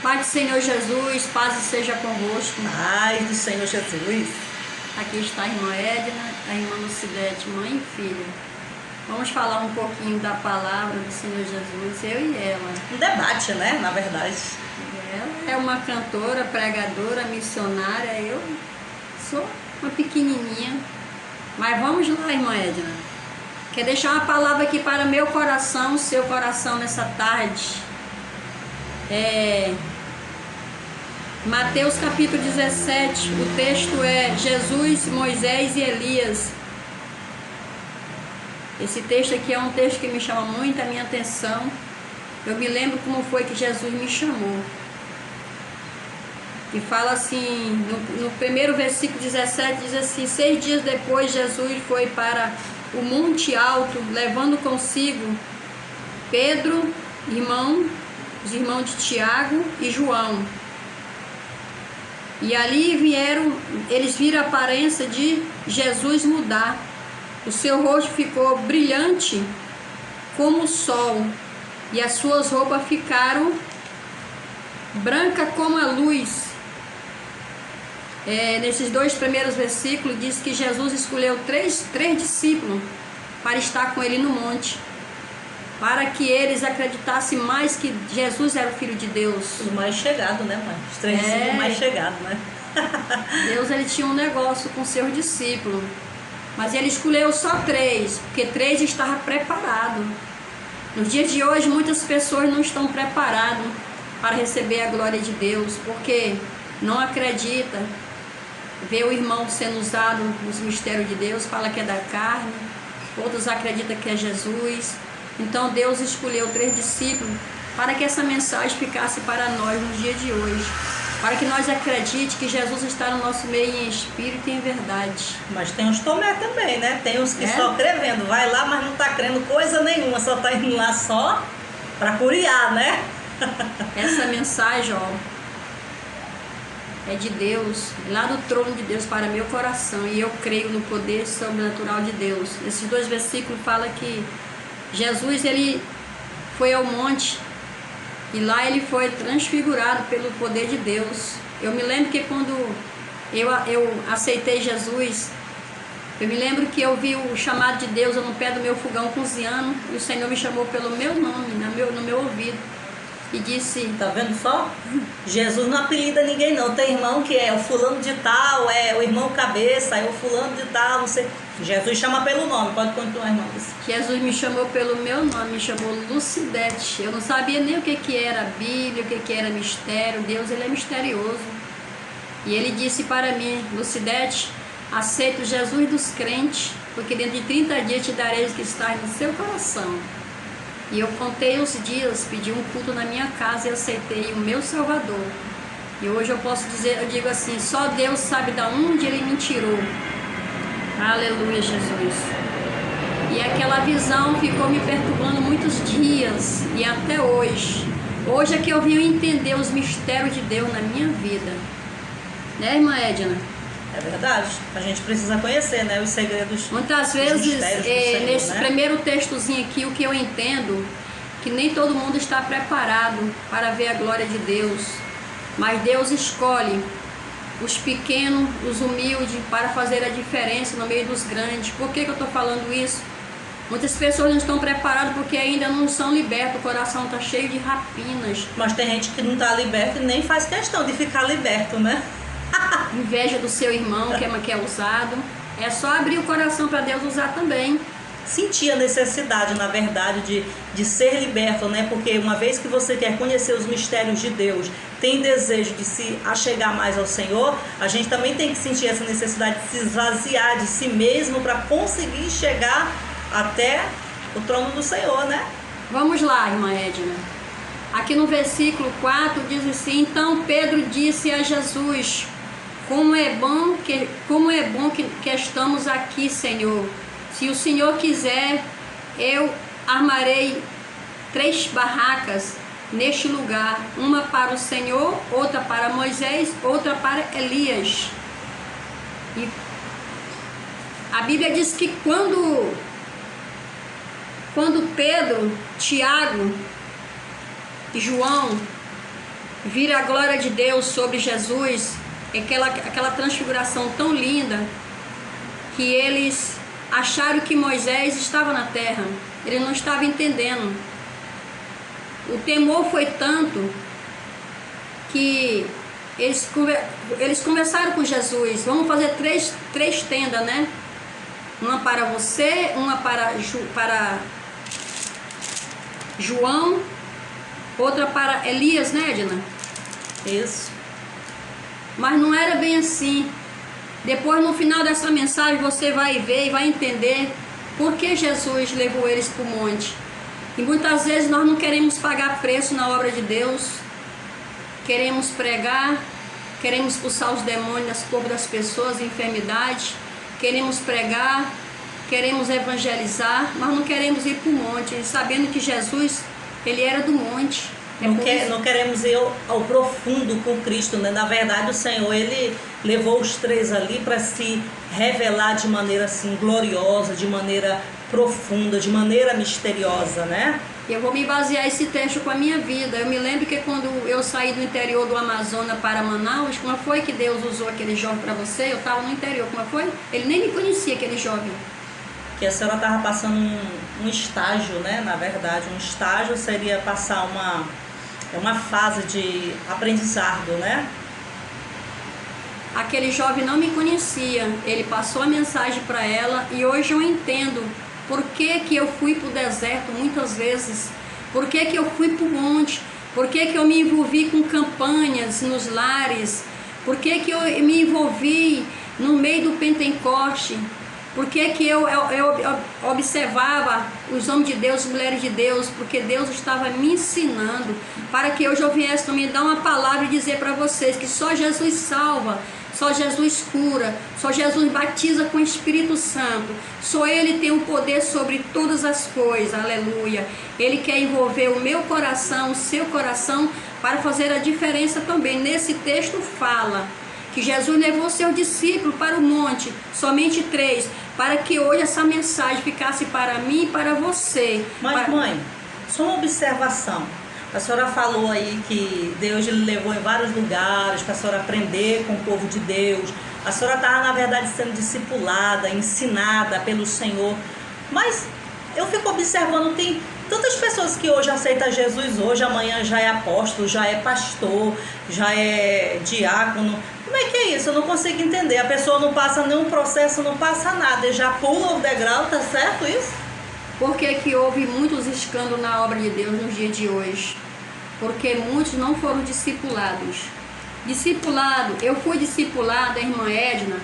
Pai do Senhor Jesus, paz seja convosco. Paz do Senhor Jesus. Aqui está a irmã Edna, a irmã Lucidete, mãe e filha. Vamos falar um pouquinho da palavra do Senhor Jesus, eu e ela. Um debate, né? Na verdade. Ela é uma cantora, pregadora, missionária. Eu sou uma pequenininha. Mas vamos lá, irmã Edna. Quer deixar uma palavra aqui para meu coração, seu coração nessa tarde. Mateus capítulo 17, o texto é Jesus, Moisés e Elias. Esse texto aqui é um texto que me chama muito a minha atenção. Eu me lembro como foi que Jesus me chamou. E fala assim, no primeiro versículo 17, diz assim: 6 dias depois Jesus foi para o monte alto, levando consigo Pedro, os irmãos de Tiago e João. E ali eles viram a aparência de Jesus mudar. O seu rosto ficou brilhante como o sol, e as suas roupas ficaram brancas como a luz. Nesses 2 primeiros versículos diz que Jesus escolheu três discípulos para estar com ele no monte, para que eles acreditassem mais que Jesus era o Filho de Deus. O mais chegado, né, mãe? Os 3 discípulos mais chegados, né? Deus, ele tinha um negócio com seus discípulos, mas ele escolheu só 3, porque 3 estavam preparados. Nos dias de hoje, muitas pessoas não estão preparadas para receber a glória de Deus, porque não acredita, vê o irmão sendo usado nos mistérios de Deus, fala que é da carne, outros acreditam que é Jesus. Então Deus escolheu 3 discípulos para que essa mensagem ficasse para nós nos dias de hoje, para que nós acreditemos que Jesus está no nosso meio em espírito e em verdade. Mas tem uns tomé também, né? Tem uns que só crê vendo, vai lá, mas não está crendo coisa nenhuma, só está indo lá só para curiar, né? Essa mensagem, é de Deus, lá do trono de Deus para meu coração, e eu creio no poder sobrenatural de Deus. Esses 2 versículos falam que Jesus, ele foi ao monte e lá ele foi transfigurado pelo poder de Deus. Eu me lembro que quando eu aceitei Jesus, eu me lembro que eu vi o chamado de Deus no pé do meu fogão cozinhando, e o Senhor me chamou pelo meu nome, no meu ouvido, e disse... Tá vendo só? Jesus não apelida ninguém não. Tem irmão que é o fulano de tal, é o irmão cabeça, é o fulano de tal, não sei. Jesus chama pelo nome. Pode continuar, irmão. Jesus me chamou pelo meu nome, me chamou Lucidete. Eu não sabia nem o que era a Bíblia, o que era mistério. Deus, ele é misterioso. E ele disse para mim: Lucidete, aceita o Jesus dos crentes, porque dentro de 30 dias te darei o que está no seu coração. E eu contei os dias, pedi um culto na minha casa e aceitei o meu Salvador. E hoje eu posso dizer, eu digo assim, só Deus sabe de onde ele me tirou. Aleluia, Jesus. E aquela visão ficou me perturbando muitos dias e até hoje. Hoje é que eu vim entender os mistérios de Deus na minha vida. Né, irmã Edna? É verdade, a gente precisa conhecer, né, os segredos. Muitas vezes, Senhor, nesse né? primeiro textozinho aqui, o que eu entendo, que nem todo mundo está preparado para ver a glória de Deus, mas Deus escolhe os pequenos, os humildes, para fazer a diferença no meio dos grandes. Por que eu estou falando isso? Muitas pessoas não estão preparadas porque ainda não são libertas, o coração está cheio de rapinas. Mas tem gente que não está liberta e nem faz questão de ficar liberto, né? Inveja do seu irmão que é usado. É só abrir o coração para Deus usar também. Sentir a necessidade, na verdade, de ser liberto, né? Porque uma vez que você quer conhecer os mistérios de Deus, tem desejo de se achegar mais ao Senhor, a gente também tem que sentir essa necessidade de se esvaziar de si mesmo para conseguir chegar até o trono do Senhor, né? Vamos lá, irmã Edna. Aqui no versículo 4 diz assim: então Pedro disse a Jesus: como é bom que estamos aqui, Senhor. Se o Senhor quiser, eu armarei 3 barracas neste lugar, uma para o Senhor, outra para Moisés, outra para Elias. E a Bíblia diz que quando Pedro, Tiago e João vir a glória de Deus sobre Jesus, aquela transfiguração tão linda, que eles acharam que Moisés estava na terra. Ele não estava entendendo. O temor foi tanto que eles conversaram com Jesus: vamos fazer três tendas, né? Uma para você, uma para João, outra para Elias, né, Edna? Isso. Mas não era bem assim. Depois, no final dessa mensagem, você vai ver e vai entender por que Jesus levou eles para o monte. E muitas vezes nós não queremos pagar preço na obra de Deus. Queremos pregar, queremos expulsar os demônios do corpo das pessoas, enfermidade. Queremos pregar, queremos evangelizar, mas não queremos ir para o monte, sabendo que Jesus, ele era do monte. Não queremos ir ao profundo com Cristo, né? Na verdade, o Senhor, ele levou os três ali para se revelar de maneira assim gloriosa, de maneira profunda, de maneira misteriosa, né? Eu vou me basear esse texto com a minha vida. Eu me lembro que quando eu saí do interior do Amazonas para Manaus, como foi que Deus usou aquele jovem para você? Eu estava no interior, como foi? Ele nem me conhecia, aquele jovem. Que a senhora estava passando um estágio, né? Na verdade, um estágio seria passar uma fase de aprendizado, né? Aquele jovem não me conhecia. Ele passou a mensagem para ela e hoje eu entendo por que eu fui para o deserto muitas vezes, por que eu fui para o monte, por que eu me envolvi com campanhas nos lares, por que eu me envolvi no meio do Pentecoste, por que eu observava os homens de Deus, as mulheres de Deus, porque Deus estava me ensinando para que hoje eu viesse também dar uma palavra e dizer para vocês que só Jesus salva, só Jesus cura, só Jesus batiza com o Espírito Santo, só Ele tem o poder sobre todas as coisas, aleluia. Ele quer envolver o meu coração, o seu coração, para fazer a diferença também. Nesse texto fala que Jesus levou seu discípulo para o monte, somente 3, para que hoje essa mensagem ficasse para mim e para você. Mas mãe, só uma observação. A senhora falou aí que Deus lhe levou em vários lugares para a senhora aprender com o povo de Deus. A senhora estava, na verdade, sendo discipulada, ensinada pelo Senhor. Mas eu fico observando, tem tantas pessoas que hoje aceitam Jesus, hoje, amanhã já é apóstolo, já é pastor, já é diácono. Como é que é isso? Eu não consigo entender. A pessoa não passa nenhum processo, não passa nada, já pula o degrau, tá certo isso? Por que houve muitos escândalos na obra de Deus nos dias de hoje? Porque muitos não foram discipulados. Eu fui discipulada, irmã Edna,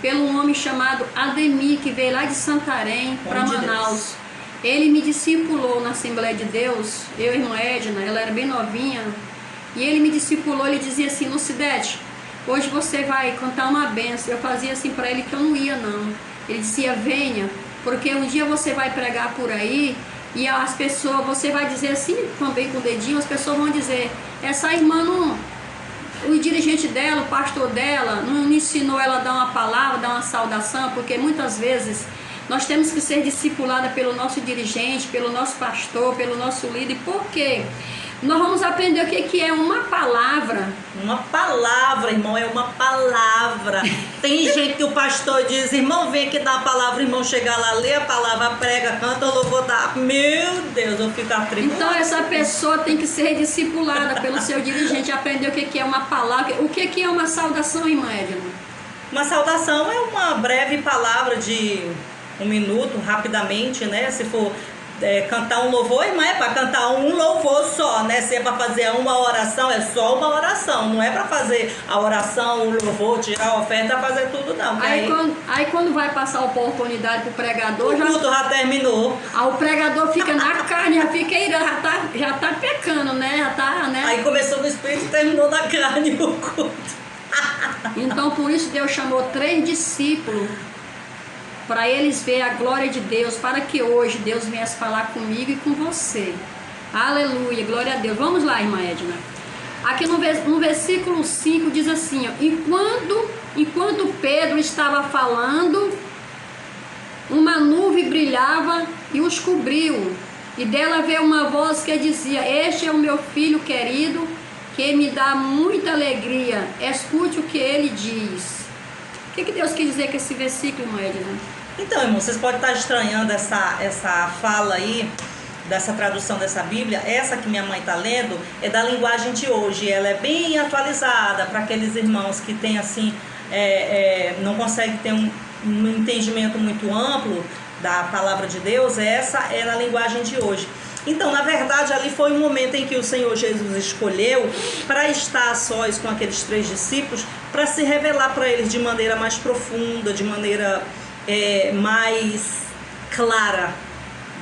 pelo um homem chamado Ademir, que veio lá de Santarém para Manaus. Ele me discipulou na Assembleia de Deus, eu e a irmã Edna, ela era bem novinha, e ele me discipulou, ele dizia assim: Lucidete, hoje você vai cantar uma bênção. Eu fazia assim para ele que eu não ia não. Ele dizia: venha, porque um dia você vai pregar por aí e as pessoas, você vai dizer assim, também com o dedinho, as pessoas vão dizer: essa irmã não, o dirigente dela, o pastor dela, não ensinou ela a dar uma palavra, dar uma saudação, porque muitas vezes nós temos que ser discipulada pelo nosso dirigente, pelo nosso pastor, pelo nosso líder. Por quê? Nós vamos aprender o que é uma palavra. Uma palavra, irmão, é uma palavra. Tem gente que o pastor diz: irmão, vem aqui dar a palavra, irmão, chega lá, lê a palavra, prega, canta, louvor, dá. Meu Deus, eu fico atribulada. Então essa pessoa tem que ser discipulada pelo seu dirigente, aprender o que é uma palavra. O que é uma saudação, irmã Edna? Uma saudação é uma breve palavra de 1 minuto, rapidamente, né? Se for cantar um louvor, irmã, é para cantar um louvor só, né? Se é para fazer uma oração, é só uma oração. Não é para fazer a oração, o louvor, tirar a oferta, fazer tudo, não. Aí quando vai passar a oportunidade pro pregador, o culto já terminou. Aí o pregador fica na carne, já fica irando, já tá pecando, né? Já tá, né? Aí começou no espírito e terminou na carne o culto. Então por isso Deus chamou 3 discípulos, para eles verem a glória de Deus, para que hoje Deus viesse falar comigo e com você. Aleluia, glória a Deus. Vamos lá, irmã Edna. Aqui no versículo 5 diz assim, ó: enquanto Pedro estava falando, uma nuvem brilhava e os cobriu, e dela veio uma voz que dizia: este é o meu filho querido, que me dá muita alegria. Escute o que ele diz. O que Deus quis dizer com esse versículo, irmã Edna? Então, irmão, vocês podem estar estranhando essa fala aí, dessa tradução dessa Bíblia. Essa que minha mãe está lendo é da linguagem de hoje. Ela é bem atualizada para aqueles irmãos que têm assim, não conseguem ter um entendimento muito amplo da palavra de Deus. Essa é na linguagem de hoje. Então, na verdade, ali foi um momento em que o Senhor Jesus escolheu para estar a sós com aqueles 3 discípulos, para se revelar para eles de maneira mais profunda, de maneira mais clara,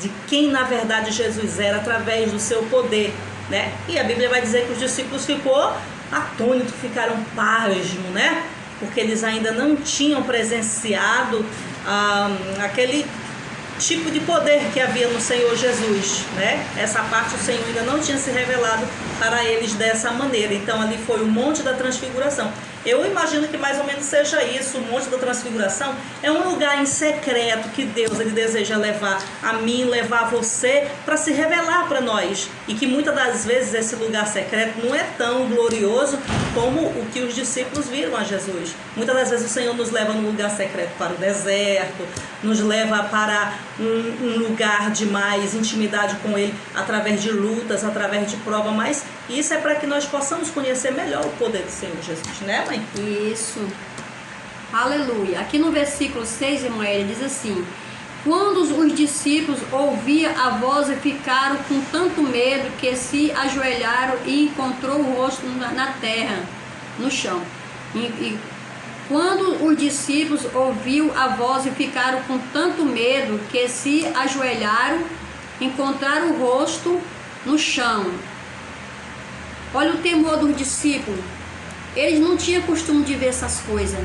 de quem na verdade Jesus era, através do seu poder, né? E a Bíblia vai dizer que os discípulos ficou atônitos, ficaram pasmos, né? Porque eles ainda não tinham presenciado aquele tipo de poder que havia no Senhor Jesus, né? Essa parte o Senhor ainda não tinha se revelado para eles dessa maneira. Então ali foi o Monte da Transfiguração. Eu imagino que mais ou menos seja isso. O Monte da Transfiguração é um lugar em secreto que Deus ele deseja levar a mim, levar a você, para se revelar para nós. E que muitas das vezes esse lugar secreto não é tão glorioso como o que os discípulos viram a Jesus. Muitas das vezes o Senhor nos leva num lugar secreto para o deserto, nos leva para um lugar de mais intimidade com Ele, através de lutas, através de prova, mas isso é para que nós possamos conhecer melhor o poder do Senhor Jesus, né, mãe? Isso. Aleluia. Aqui no versículo 6, irmã, ele diz assim: quando os discípulos ouviram a voz e ficaram com tanto medo que se ajoelharam e encontrou o rosto na terra, no chão. Quando os discípulos ouviram a voz e ficaram com tanto medo que se ajoelharam, encontraram o rosto no chão. Olha o temor dos discípulos. Eles não tinham costume de ver essas coisas,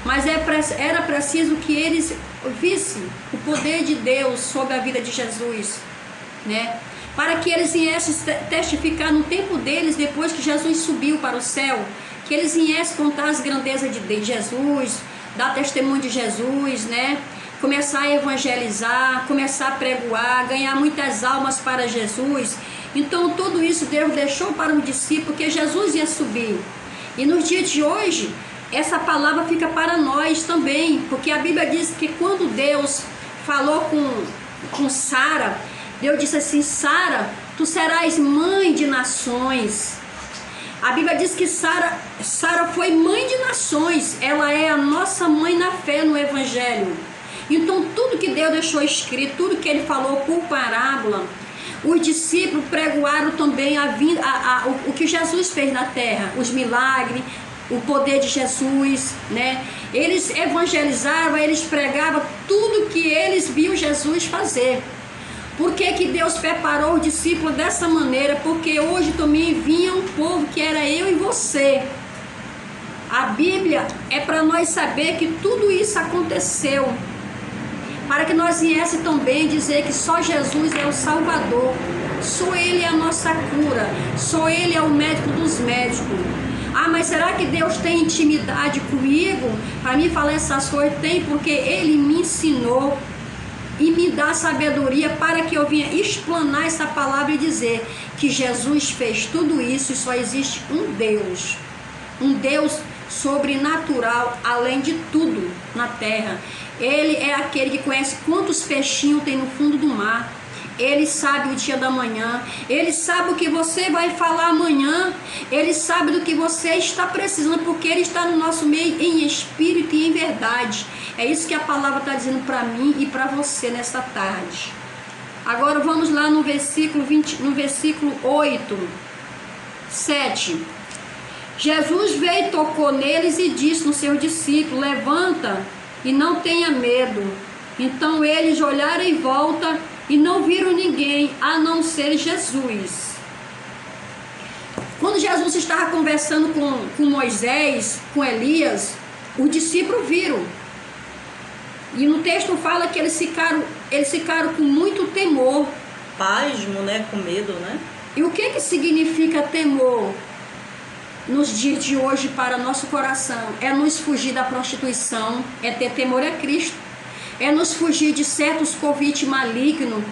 mas era preciso que eles vissem o poder de Deus sobre a vida de Jesus, né? Para que eles viessem testificar no tempo deles, depois que Jesus subiu para o céu, que eles viessem contar as grandezas de Jesus, dar testemunho de Jesus, né? Começar a evangelizar, começar a pregoar, ganhar muitas almas para Jesus. Então tudo isso Deus deixou para o discípulo, porque Jesus ia subir. E nos dias de hoje, essa palavra fica para nós também, porque a Bíblia diz que quando Deus falou com Sara, Deus disse assim: Sara, tu serás mãe de nações. A Bíblia diz que Sara foi mãe de nações, ela é a nossa mãe na fé, no Evangelho. Então tudo que Deus deixou escrito, tudo que Ele falou por parábola, os discípulos pregoaram também o que Jesus fez na terra, os milagres, o poder de Jesus, né? Eles evangelizavam, eles pregavam tudo que eles viam Jesus fazer. Por que Deus preparou os discípulos dessa maneira? Porque hoje também vinha um povo que era eu e você. A Bíblia é para nós saber que tudo isso aconteceu, para que nós viesse também dizer que só Jesus é o Salvador, só Ele é a nossa cura, só Ele é o médico dos médicos. Ah, mas será que Deus tem intimidade comigo para me falar essas coisas? Tem, porque Ele me ensinou e me dá sabedoria para que eu venha explanar essa palavra e dizer que Jesus fez tudo isso e só existe um Deus sobrenatural, além de tudo na terra. Ele é aquele que conhece quantos peixinhos tem no fundo do mar. Ele sabe o dia da manhã, Ele sabe o que você vai falar amanhã, Ele sabe do que você está precisando, porque Ele está no nosso meio em espírito e em verdade. É isso que a palavra está dizendo para mim e para você nesta tarde. Agora vamos lá no versículo 8, 7. Jesus veio e tocou neles e disse no seu discípulo: levanta e não tenha medo. Então eles olharam em volta e não viram ninguém a não ser Jesus. Quando Jesus estava conversando com Moisés, com Elias, os discípulos viram. E no texto fala que eles ficaram com muito temor. Pasmo, né? Com medo, né? E o que significa temor nos dias de hoje para nosso coração? É nos fugir da prostituição, é ter temor a Cristo, é nos fugir de certos convites malignos.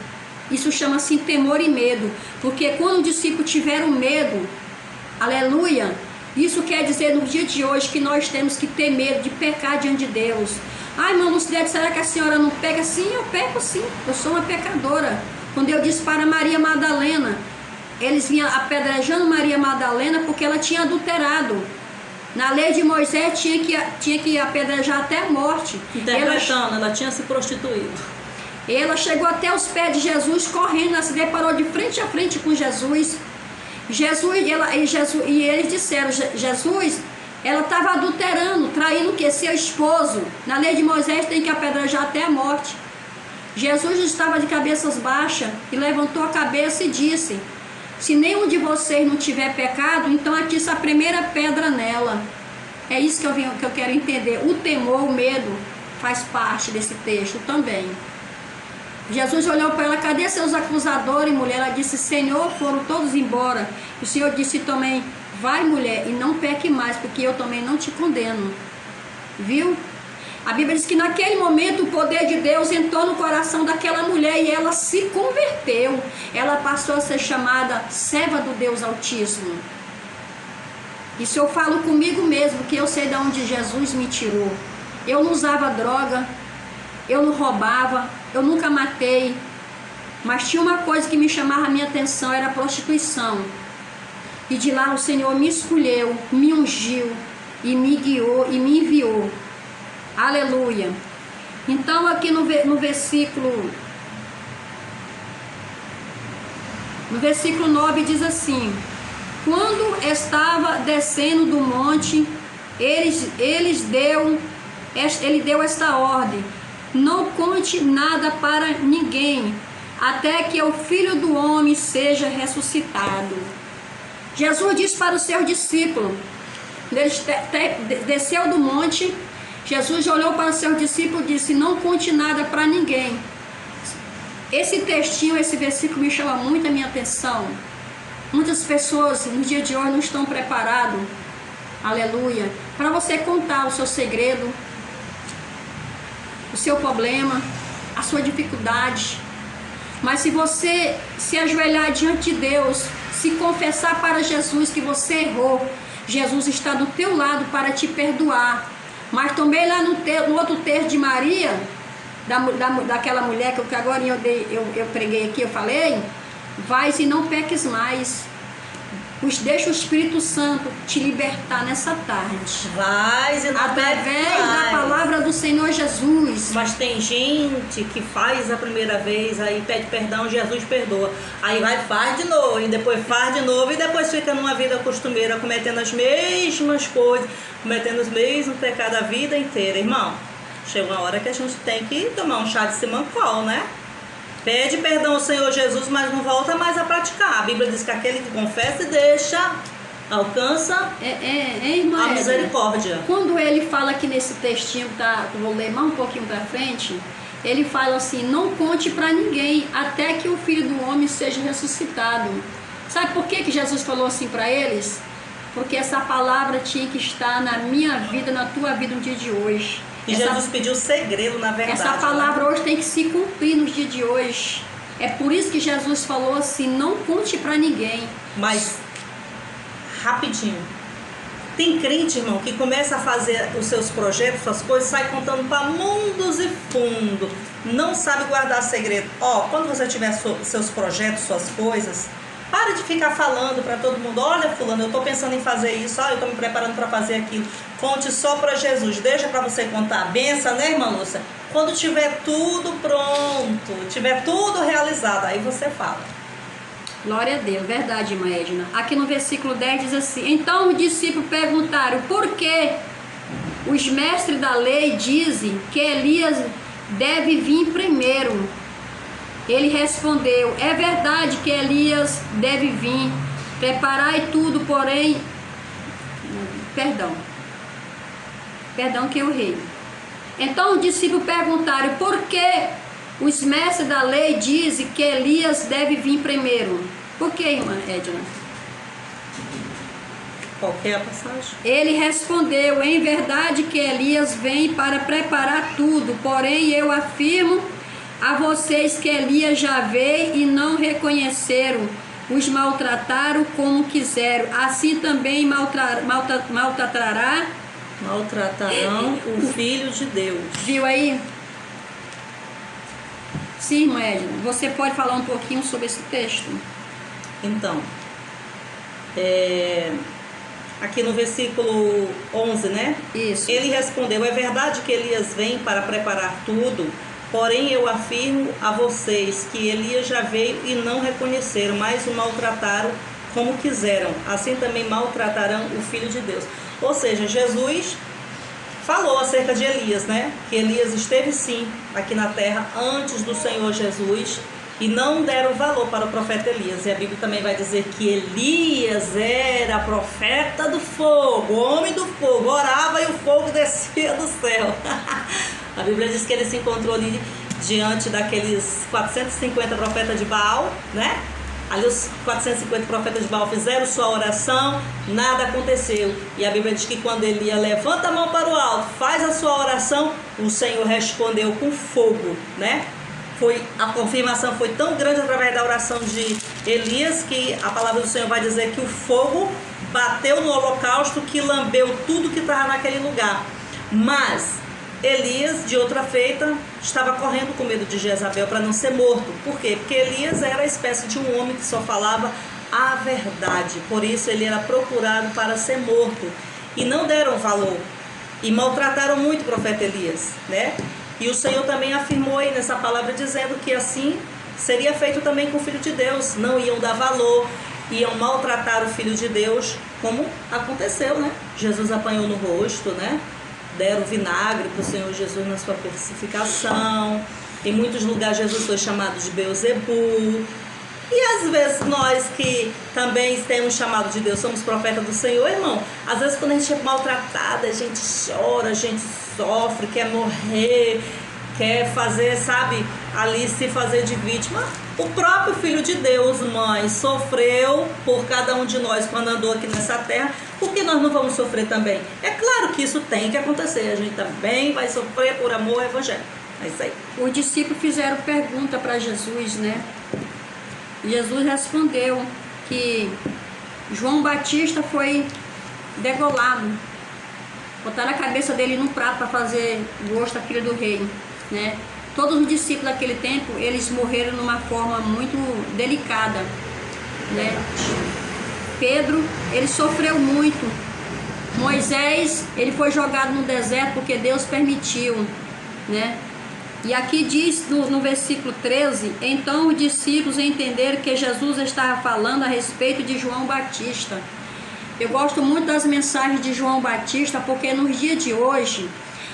Isso chama-se temor e medo, porque quando os discípulos tiveram medo, Aleluia! Isso quer dizer no dia de hoje que nós temos que ter medo de pecar diante de Deus. Ai, irmã Lucidete, será que a senhora não peca? Sim, eu peco sim, eu sou uma pecadora. Quando eu disse para Maria Madalena, eles vinham apedrejando Maria Madalena porque ela tinha adulterado. Na lei de Moisés tinha que apedrejar até a morte. Interpretando, ela tinha se prostituído. Ela chegou até os pés de Jesus correndo, ela se deparou de frente a frente com Jesus. E eles disseram, Jesus, ela estava adulterando, traindo o que? Seu esposo. Na lei de Moisés tem que apedrejar até a morte. Jesus estava de cabeças baixas e levantou a cabeça e disse: se nenhum de vocês não tiver pecado, então atira a primeira pedra nela. É isso que eu quero entender. O temor, o medo faz parte desse texto também. Jesus olhou para ela: cadê seus acusadores, mulher? Ela disse: Senhor, foram todos embora. O Senhor disse também: vai, mulher, e não peque mais, porque eu também não te condeno. Viu? A Bíblia diz que naquele momento o poder de Deus entrou no coração daquela mulher e ela se converteu. Ela passou a ser chamada serva do Deus Altíssimo. Isso eu falo comigo mesmo, que eu sei de onde Jesus me tirou. Eu não usava droga, eu não roubava, eu nunca matei. Mas tinha uma coisa que me chamava a minha atenção, era a prostituição. E de lá o Senhor me escolheu, me ungiu e me guiou e me enviou. Aleluia. Então aqui no versículo 9 diz assim: quando estava descendo do monte, ele deu esta ordem: não conte nada para ninguém, até que o Filho do Homem seja ressuscitado. Jesus disse para os seus discípulos, ele desceu do monte, Jesus olhou para os seus discípulos e disse: não conte nada para ninguém. Esse textinho, esse versículo me chama muito a minha atenção. Muitas pessoas no dia de hoje não estão preparadas, aleluia, para você contar o seu segredo, o seu problema, a sua dificuldade. Mas se você se ajoelhar diante de Deus, se confessar para Jesus que você errou, Jesus está do teu lado para te perdoar. Mas também lá no outro texto de Maria, daquela mulher que agora eu preguei aqui, eu falei: vai e não peques mais. Deixa o Espírito Santo te libertar nessa tarde. Vai e não peques mais. Através da palavra do Senhor Jesus. Mas tem gente que faz a primeira vez, aí pede perdão, Jesus perdoa. Aí vai, faz de novo, e depois faz de novo, e depois fica numa vida costumeira, cometendo as mesmas coisas, cometendo os mesmos pecados a vida inteira. Irmão, chega uma hora que a gente tem que tomar um chá de simancol, né? Pede perdão ao Senhor Jesus, mas não volta mais a praticar. A Bíblia diz que aquele que confessa e deixa, alcança irmã, a misericórdia. Quando ele fala aqui nesse textinho, eu vou ler mais um pouquinho para frente, ele fala assim: não conte para ninguém, até que o Filho do Homem seja ressuscitado. Sabe por que Jesus falou assim para eles? Porque essa palavra tinha que estar na minha vida, na tua vida no dia de hoje. E Jesus pediu segredo, na verdade. Essa palavra hoje tem que se cumprir nos dias de hoje. É por isso que Jesus falou assim: não conte para ninguém. Mas, rapidinho, tem crente, irmão, que começa a fazer os seus projetos, suas coisas, sai contando para mundos e fundos, não sabe guardar segredo. Quando você tiver seus projetos, suas coisas, para de ficar falando para todo mundo: olha, fulano, eu estou pensando em fazer isso, eu estou me preparando para fazer aquilo. Conte só para Jesus, deixa para você contar a benção, né, irmã Lúcia? Quando tiver tudo pronto, tiver tudo realizado, aí você fala. Glória a Deus, verdade, irmã Edna. Aqui no versículo 10 diz assim: então os discípulos perguntaram: por que os mestres da lei dizem que Elias deve vir primeiro? Ele respondeu: é verdade que Elias deve vir, preparai tudo, porém... Perdão que eu errei. Então os discípulos perguntaram: por que os mestres da lei dizem que Elias deve vir primeiro? Por que, irmã Edna? Qual que é a passagem? Ele respondeu: em verdade que Elias vem para preparar tudo, porém eu afirmo a vocês que Elias já veio e não reconheceram, os maltrataram como quiseram, assim também maltratarão o Filho de Deus. Viu aí? Sim, irmã Edna, você pode falar um pouquinho sobre esse texto? Então, aqui no versículo 11, né? Isso. Ele respondeu: é verdade que Elias vem para preparar tudo, porém eu afirmo a vocês que Elias já veio e não reconheceram, mas o maltrataram como quiseram, assim também maltratarão o Filho de Deus. Ou seja, Jesus falou acerca de Elias, né? Que Elias esteve sim aqui na terra antes do Senhor Jesus e não deram valor para o profeta Elias. E a Bíblia também vai dizer que Elias era profeta do fogo, homem do fogo, orava e o fogo descia do céu. A Bíblia diz que ele se encontrou ali diante daqueles 450 profetas de Baal, né? Ali os 450 profetas de Baal fizeram sua oração, nada aconteceu. E a Bíblia diz que quando Elias levanta a mão para o alto, faz a sua oração, o Senhor respondeu com fogo, né? A confirmação foi tão grande através da oração de Elias que a palavra do Senhor vai dizer que o fogo bateu no holocausto, que lambeu tudo que estava naquele lugar. Mas Elias, de outra feita, estava correndo com medo de Jezabel para não ser morto. Por quê? Porque Elias era a espécie de um homem que só falava a verdade. Por isso ele era procurado para ser morto. E não deram valor. E maltrataram muito o profeta Elias, né? E o Senhor também afirmou aí nessa palavra dizendo que assim seria feito também com o Filho de Deus. Não iam dar valor, iam maltratar o Filho de Deus, como aconteceu, né? Jesus apanhou no rosto, né? Deram vinagre para o Senhor Jesus na sua crucificação. Em muitos lugares Jesus foi chamado de Beelzebu. E às vezes nós que também temos chamado de Deus, somos profetas do Senhor, irmão. Às vezes quando a gente é maltratada, a gente chora, a gente sofre, quer morrer, quer fazer, sabe, ali se fazer de vítima. O próprio Filho de Deus, mãe, sofreu por cada um de nós quando andou aqui nessa terra. Por que nós não vamos sofrer também? É claro que isso tem que acontecer. A gente também vai sofrer por amor ao Evangelho. É isso aí. Os discípulos fizeram pergunta para Jesus, né? Jesus respondeu que João Batista foi degolado. Botaram a cabeça dele num prato para fazer gosto à filha do rei, né? Todos os discípulos daquele tempo, eles morreram de uma forma muito delicada, né? Pedro, ele sofreu muito. Moisés, ele foi jogado no deserto porque Deus permitiu, né? E aqui diz no versículo 13: então os discípulos entenderam que Jesus estava falando a respeito de João Batista. Eu gosto muito das mensagens de João Batista, porque nos dias de hoje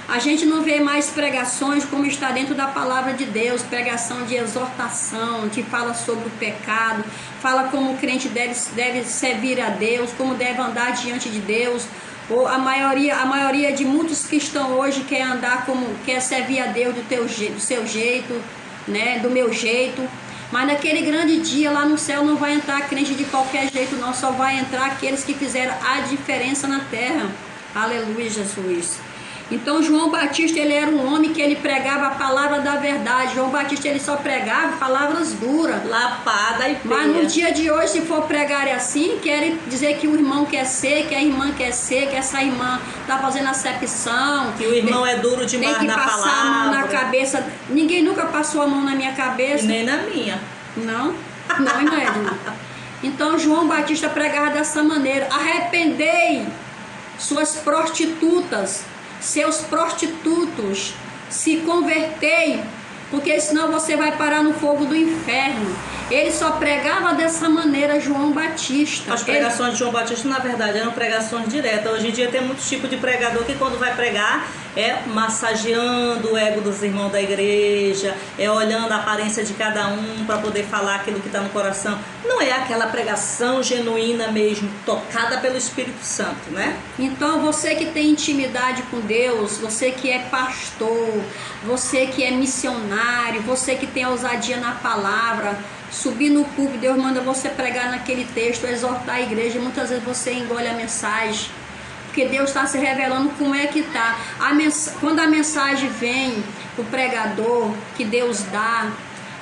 a gente não vê mais pregações como está dentro da palavra de Deus, pregação de exortação, que fala sobre o pecado, fala como o crente deve servir a Deus, como deve andar diante de Deus. Ou a maioria de muitos que estão hoje quer servir a Deus do seu jeito, né, do meu jeito. Mas naquele grande dia lá no céu não vai entrar crente de qualquer jeito, não. Só vai entrar aqueles que fizeram a diferença na terra. Aleluia, Jesus. Então João Batista, ele era um homem que ele pregava a palavra da verdade. João Batista, ele só pregava palavras duras, lapada e feia. Mas no dia de hoje, se for pregar assim, querem dizer que o irmão quer ser, que a irmã quer ser, que essa irmã está fazendo acepção, que o irmão é duro demais na palavra. Tem que passar a mão na cabeça. Ninguém nunca passou a mão na minha cabeça. E nem na minha. Não, não é, Edna. Então João Batista pregava dessa maneira: arrependei suas prostitutas, seus prostitutos, se convertei, porque senão você vai parar no fogo do inferno. Ele só pregava dessa maneira, João Batista. As pregações de João Batista, na verdade, eram pregações diretas. Hoje em dia tem muitos tipos de pregador que quando vai pregar é massageando o ego dos irmãos da igreja, é olhando a aparência de cada um para poder falar aquilo que está no coração. Não é aquela pregação genuína mesmo, tocada pelo Espírito Santo, né? Então você que tem intimidade com Deus, você que é pastor, você que é missionário, você que tem ousadia na palavra, subir no púlpito, Deus manda você pregar naquele texto, exortar a igreja, e muitas vezes você engole a mensagem, porque Deus está se revelando como é que está. Quando a mensagem vem, o pregador que Deus dá,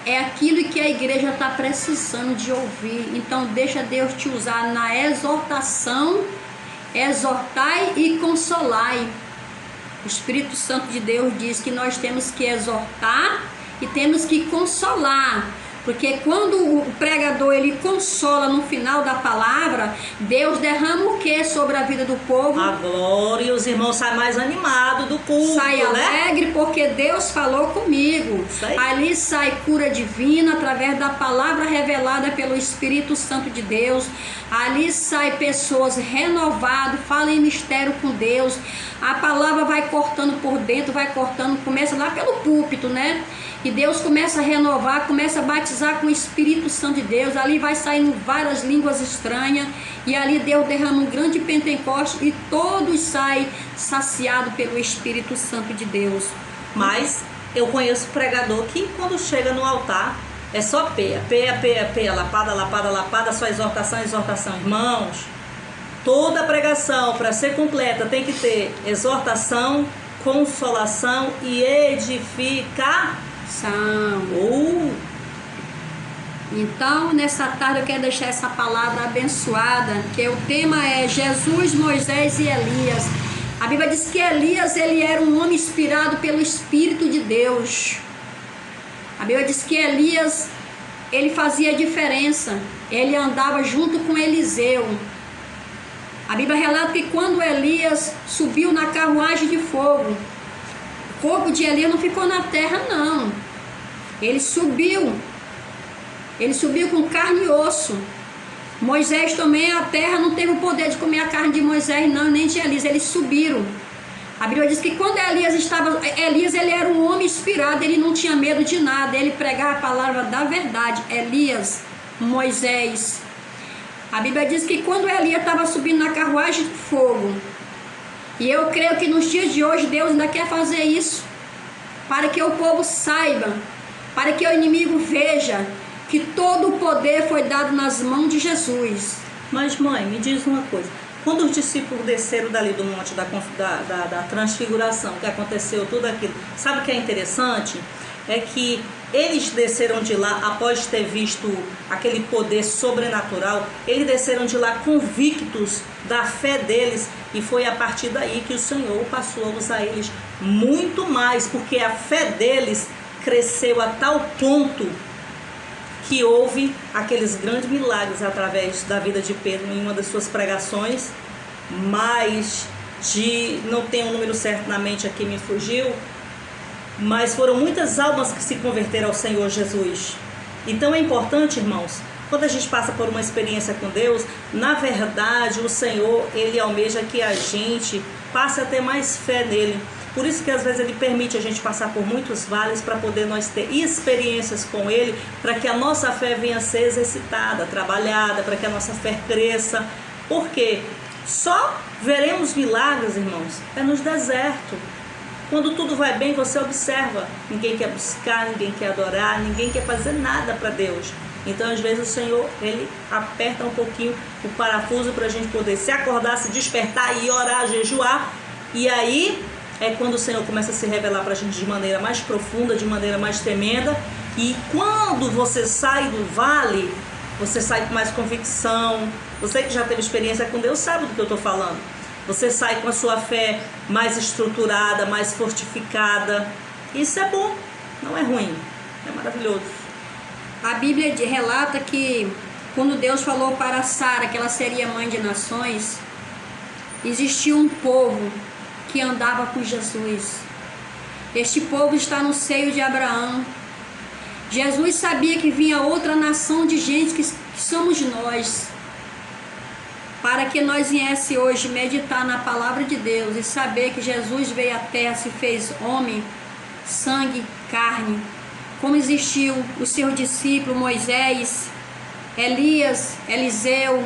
é aquilo que a igreja está precisando de ouvir. Então deixa Deus te usar na exortação, exortai e consolai. O Espírito Santo de Deus diz que nós temos que exortar e temos que consolar. Porque quando o pregador ele consola no final da palavra, Deus derrama o que sobre a vida do povo? A glória, e os irmãos saem mais animados do culto, sai alegre, né? Porque Deus falou comigo. Ali sai cura divina através da palavra revelada pelo Espírito Santo de Deus. Ali sai pessoas renovadas, falam em mistério com Deus. A palavra vai cortando por dentro, vai cortando, começa lá pelo púlpito, né? E Deus começa a renovar, começa a batizar com o Espírito Santo de Deus. Ali vai saindo várias línguas estranhas. E ali Deus derrama um grande Pentecoste e todos saem saciados pelo Espírito Santo de Deus. Mas eu conheço pregador que quando chega no altar é só peia, peia, peia, peia, lapada, lapada, lapada, só exortação, exortação. Irmãos, toda pregação para ser completa tem que ter exortação, consolação e edificação. Então, nessa tarde eu quero deixar essa palavra abençoada, que o tema é Jesus, Moisés e Elias. A Bíblia diz que Elias ele era um homem inspirado pelo Espírito de Deus. A Bíblia diz que Elias ele fazia diferença, ele andava junto com Eliseu. A Bíblia relata que quando Elias subiu na carruagem de fogo, o corpo de Elias não ficou na terra não. Ele subiu com carne e osso. Moisés também, a terra não teve o poder de comer a carne de Moisés não, nem de Elias, eles subiram. A Bíblia diz que quando Elias ele era um homem inspirado, ele não tinha medo de nada, ele pregava a palavra da verdade. Elias, Moisés. A Bíblia diz que quando Elias estava subindo na carruagem de fogo, e eu creio que nos dias de hoje Deus ainda quer fazer isso, para que o povo saiba, para que o inimigo veja que todo o poder foi dado nas mãos de Jesus. Mas mãe, me diz uma coisa, quando os discípulos desceram dali do monte da transfiguração, que aconteceu tudo aquilo, sabe o que é interessante? É que eles desceram de lá, após ter visto aquele poder sobrenatural, eles desceram de lá convictos da fé deles, e foi a partir daí que o Senhor passou a usar eles muito mais, porque a fé deles cresceu a tal ponto que houve aqueles grandes milagres através da vida de Pedro em uma das suas pregações, não tenho o número certo na mente aqui, me fugiu, mas foram muitas almas que se converteram ao Senhor Jesus. Então é importante, irmãos, quando a gente passa por uma experiência com Deus, na verdade o Senhor, Ele almeja que a gente passe a ter mais fé nele. Por isso que às vezes Ele permite a gente passar por muitos vales para poder nós ter experiências com Ele, para que a nossa fé venha a ser exercitada, trabalhada, para que a nossa fé cresça. Porque só veremos milagres, irmãos, é nos desertos. Quando tudo vai bem, você observa, ninguém quer buscar, ninguém quer adorar, ninguém quer fazer nada para Deus. Então às vezes o Senhor, Ele aperta um pouquinho o parafuso para a gente poder se acordar, se despertar e orar, jejuar. E aí é quando o Senhor começa a se revelar para a gente de maneira mais profunda, de maneira mais tremenda. E quando você sai do vale, você sai com mais convicção. Você que já teve experiência com Deus sabe do que eu estou falando. Você sai com a sua fé mais estruturada, mais fortificada. Isso é bom, não é ruim, é maravilhoso. A Bíblia relata que quando Deus falou para Sara que ela seria mãe de nações, existia um povo que andava com Jesus. Este povo está no seio de Abraão. Jesus sabia que vinha outra nação de gente que somos nós, para que nós viesse hoje meditar na palavra de Deus e saber que Jesus veio à terra, se fez homem, sangue, carne, como existiu o seu discípulo Moisés, Elias, Eliseu,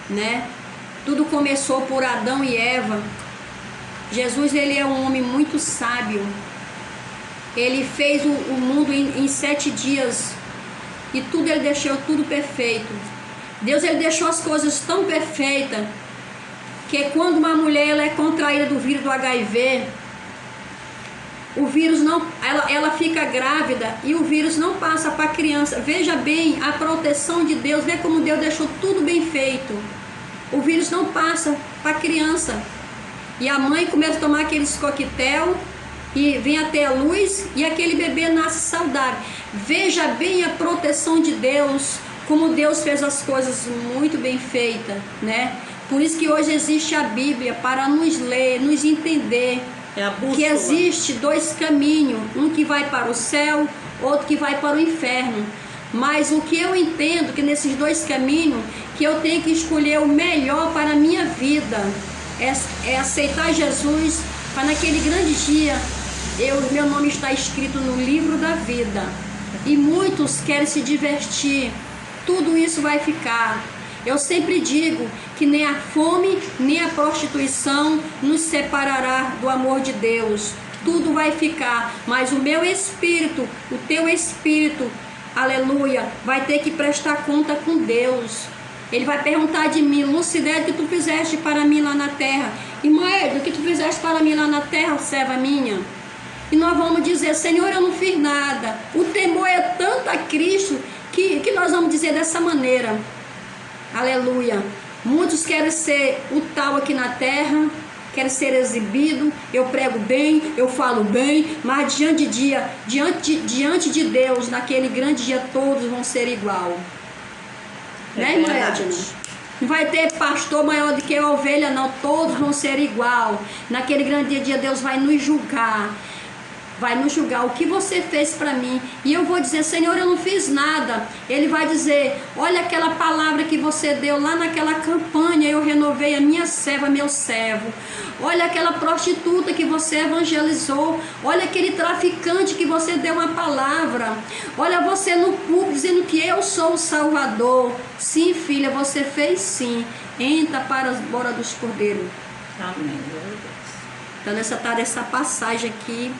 né? Tudo começou por Adão e Eva. Jesus, ele é um homem muito sábio. Ele fez o mundo em 7 dias e tudo ele deixou tudo perfeito. Deus, ele deixou as coisas tão perfeitas que quando uma mulher ela é contraída do vírus do HIV, O vírus não, ela fica grávida e o vírus não passa para a criança. Veja bem a proteção de Deus, vê como Deus deixou tudo bem feito. O vírus não passa para a criança. E a mãe começa a tomar aqueles coquetel e vem até a luz e aquele bebê nasce saudável. Veja bem a proteção de Deus, como Deus fez as coisas muito bem feitas, né? Por isso que hoje existe a Bíblia, para nos ler, nos entender. É a bússola. Que existe dois caminhos, um que vai para o céu, outro que vai para o inferno. Mas o que eu entendo que nesses dois caminhos, que eu tenho que escolher o melhor para a minha vida, é aceitar Jesus, para naquele grande dia, meu nome está escrito no livro da vida. E muitos querem se divertir, tudo isso vai ficar. Eu sempre digo que nem a fome, nem a prostituição nos separará do amor de Deus. Tudo vai ficar, mas o meu espírito, o teu espírito, aleluia, vai ter que prestar conta com Deus. Ele vai perguntar de mim: Lucidete, o que tu fizeste para mim lá na terra? E Maed, o que tu fizeste para mim lá na terra, serva minha? E nós vamos dizer: Senhor, eu não fiz nada. O temor é tanto a Cristo que nós vamos dizer dessa maneira. Aleluia. Muitos querem ser o tal aqui na terra, querem ser exibido. Eu prego bem, eu falo bem, mas diante de Deus, naquele grande dia, todos vão ser igual. Né, irmã Edna? Não vai ter pastor maior do que a ovelha, não. Todos vão ser igual. Naquele grande dia, Deus vai nos julgar. Vai nos julgar o que você fez para mim. E eu vou dizer: Senhor, eu não fiz nada. Ele vai dizer: olha aquela palavra que você deu lá naquela campanha, eu renovei a minha serva, meu servo. Olha aquela prostituta que você evangelizou. Olha aquele traficante que você deu uma palavra. Olha você no público dizendo que eu sou o Salvador. Sim, filha, você fez sim. Entra para as bodas dos cordeiros. Amém. Então essa passagem aqui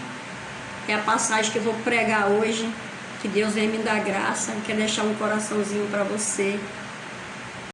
é a passagem que eu vou pregar hoje. Que Deus venha me dar graça. Quero deixar um coraçãozinho para você.